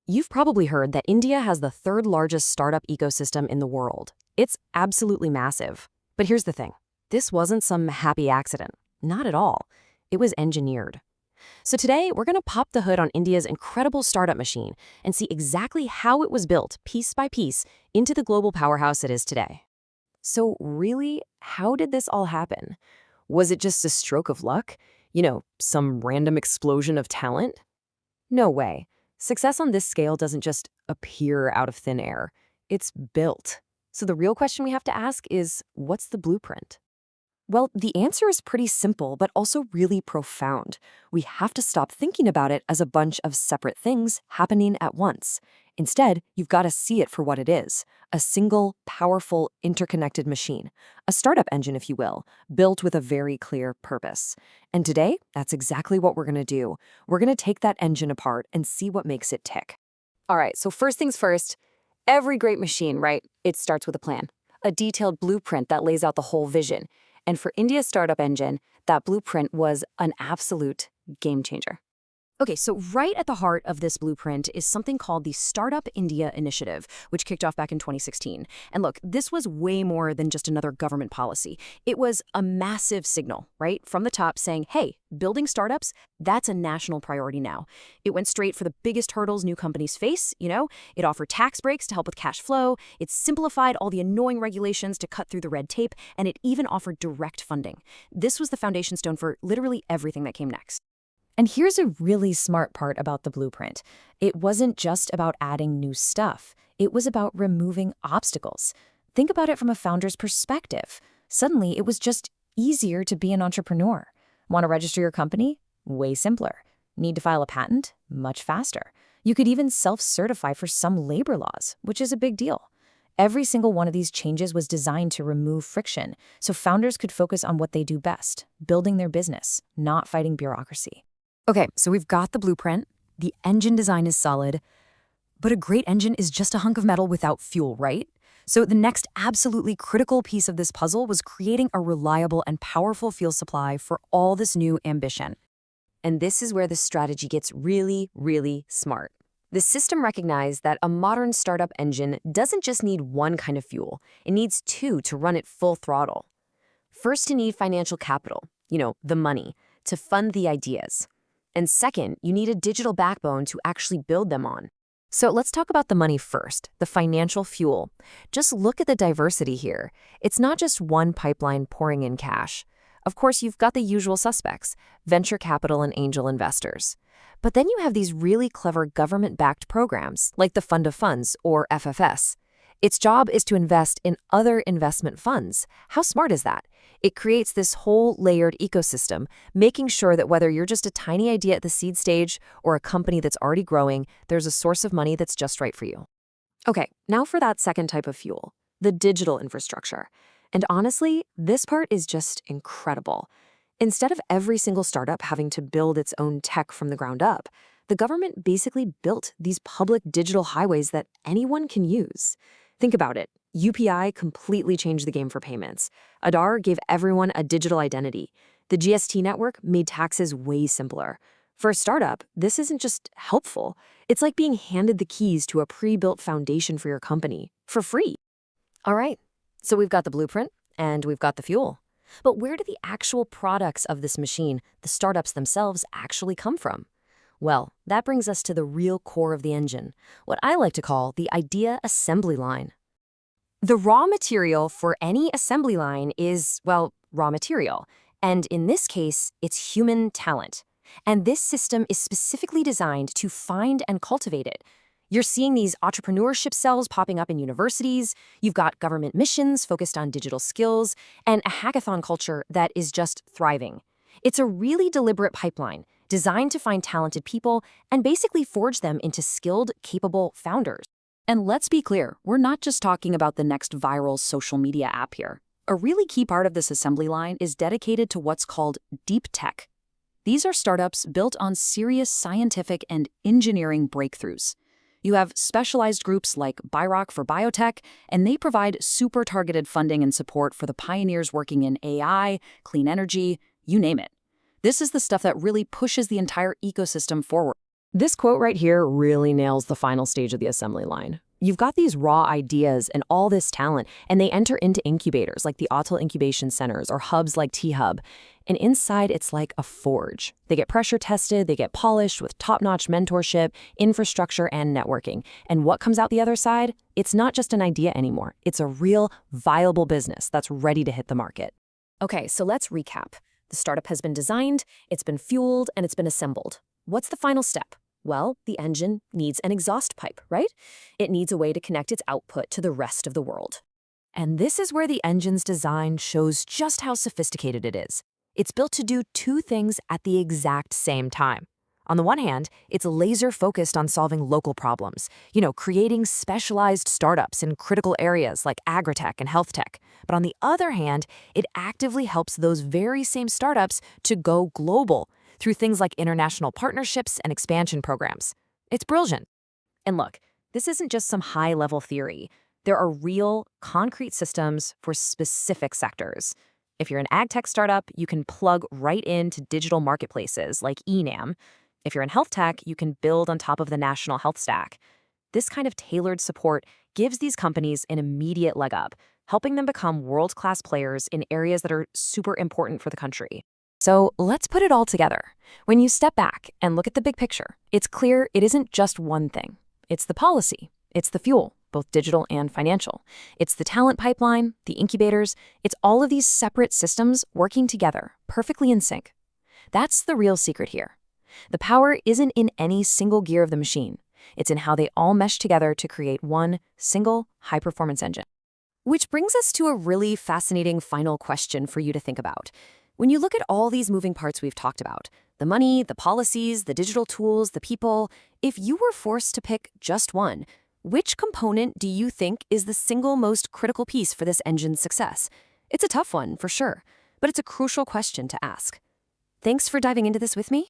You've probably heard that India has the third largest startup ecosystem in the world. It's absolutely massive. But here's the thing. This wasn't some happy accident. Not at all. It was engineered. So today, we're going to pop the hood on India's incredible startup machine and see exactly how it was built, piece by piece, into the global powerhouse it is today. So really, how did this all happen? Was it just a stroke of luck? Some random explosion of talent? No way. Success on this scale doesn't just appear out of thin air. It's built. So the real question we have to ask is, what's the blueprint? Well, the answer is pretty simple, but also really profound. We have to stop thinking about it as a bunch of separate things happening at once. Instead, you've got to see it for what it is, a single, powerful, interconnected machine, a startup engine, if you will, built with a very clear purpose. And today, that's exactly what we're going to do. We're going to take that engine apart and see what makes it tick. All right, so first things first, every great machine, right? It starts with a plan, a detailed blueprint that lays out the whole vision. And for India's startup engine, that blueprint was an absolute game changer. Okay, so right at the heart of this blueprint is something called the Startup India Initiative, which kicked off back in 2016. And look, this was way more than just another government policy. It was a massive signal, right, from the top saying, hey, building startups, that's a national priority now. It went straight for the biggest hurdles new companies face, It offered tax breaks to help with cash flow, it simplified all the annoying regulations to cut through the red tape, and it even offered direct funding. This was the foundation stone for literally everything that came next. And here's a really smart part about the blueprint. It wasn't just about adding new stuff. It was about removing obstacles. Think about it from a founder's perspective. Suddenly, it was just easier to be an entrepreneur. Want to register your company? Way simpler. Need to file a patent? Much faster. You could even self-certify for some labor laws, which is a big deal. Every single one of these changes was designed to remove friction, so founders could focus on what they do best, building their business, not fighting bureaucracy. Okay, so we've got the blueprint, the engine design is solid, but a great engine is just a hunk of metal without fuel, right? So the next absolutely critical piece of this puzzle was creating a reliable and powerful fuel supply for all this new ambition. And this is where the strategy gets really, really smart. The system recognized that a modern startup engine doesn't just need one kind of fuel, it needs two to run it full throttle. First, you need financial capital, the money, to fund the ideas. And second, you need a digital backbone to actually build them on. So let's talk about the money first, the financial fuel. Just look at the diversity here. It's not just one pipeline pouring in cash. Of course, you've got the usual suspects, venture capital and angel investors. But then you have these really clever government-backed programs, like the Fund of Funds, or FFS. Its job is to invest in other investment funds. How smart is that? It creates this whole layered ecosystem, making sure that whether you're just a tiny idea at the seed stage or a company that's already growing, there's a source of money that's just right for you. Okay, now for that second type of fuel, the digital infrastructure. And honestly, this part is just incredible. Instead of every single startup having to build its own tech from the ground up, the government basically built these public digital highways that anyone can use. Think about it. UPI completely changed the game for payments. Aadhaar gave everyone a digital identity. The GST network made taxes way simpler. For a startup, this isn't just helpful. It's like being handed the keys to a pre-built foundation for your company, for free. All right, so we've got the blueprint, and we've got the fuel. But where do the actual products of this machine, the startups themselves, actually come from? Well, that brings us to the real core of the engine, what I like to call the idea assembly line. The raw material for any assembly line is, well, raw material. And in this case, it's human talent. And this system is specifically designed to find and cultivate it. You're seeing these entrepreneurship cells popping up in universities. You've got government missions focused on digital skills and a hackathon culture that is just thriving. It's a really deliberate pipeline designed to find talented people and basically forge them into skilled, capable founders. And let's be clear, we're not just talking about the next viral social media app here. A really key part of this assembly line is dedicated to what's called deep tech. These are startups built on serious scientific and engineering breakthroughs. You have specialized groups like BIROC for biotech, and they provide super targeted funding and support for the pioneers working in AI, clean energy, you name it. This is the stuff that really pushes the entire ecosystem forward. This quote right here really nails the final stage of the assembly line. You've got these raw ideas and all this talent, and they enter into incubators like the Autel Incubation Centers or hubs like T-Hub. And inside, it's like a forge. They get pressure tested, they get polished with top-notch mentorship, infrastructure, and networking. And what comes out the other side? It's not just an idea anymore. It's a real, viable business that's ready to hit the market. Okay, so let's recap. The startup has been designed, it's been fueled, and it's been assembled. What's the final step? Well, the engine needs an exhaust pipe, right? It needs a way to connect its output to the rest of the world. And this is where the engine's design shows just how sophisticated it is. It's built to do two things at the exact same time. On the one hand, it's laser-focused on solving local problems, creating specialized startups in critical areas like agritech and health tech. But on the other hand, it actively helps those very same startups to go global through things like international partnerships and expansion programs. It's brilliant. And look, this isn't just some high-level theory. There are real, concrete systems for specific sectors. If you're an ag tech startup, you can plug right into digital marketplaces like eNAM. If you're in health tech, you can build on top of the national health stack. This kind of tailored support gives these companies an immediate leg up, helping them become world-class players in areas that are super important for the country. So let's put it all together. When you step back and look at the big picture, it's clear it isn't just one thing. It's the policy, it's the fuel, both digital and financial. It's the talent pipeline, the incubators, it's all of these separate systems working together, perfectly in sync. That's the real secret here. The power isn't in any single gear of the machine. It's in how they all mesh together to create one single high-performance engine. Which brings us to a really fascinating final question for you to think about. When you look at all these moving parts we've talked about, the money, the policies, the digital tools, the people, if you were forced to pick just one, which component do you think is the single most critical piece for this engine's success? It's a tough one, for sure, but it's a crucial question to ask. Thanks for diving into this with me.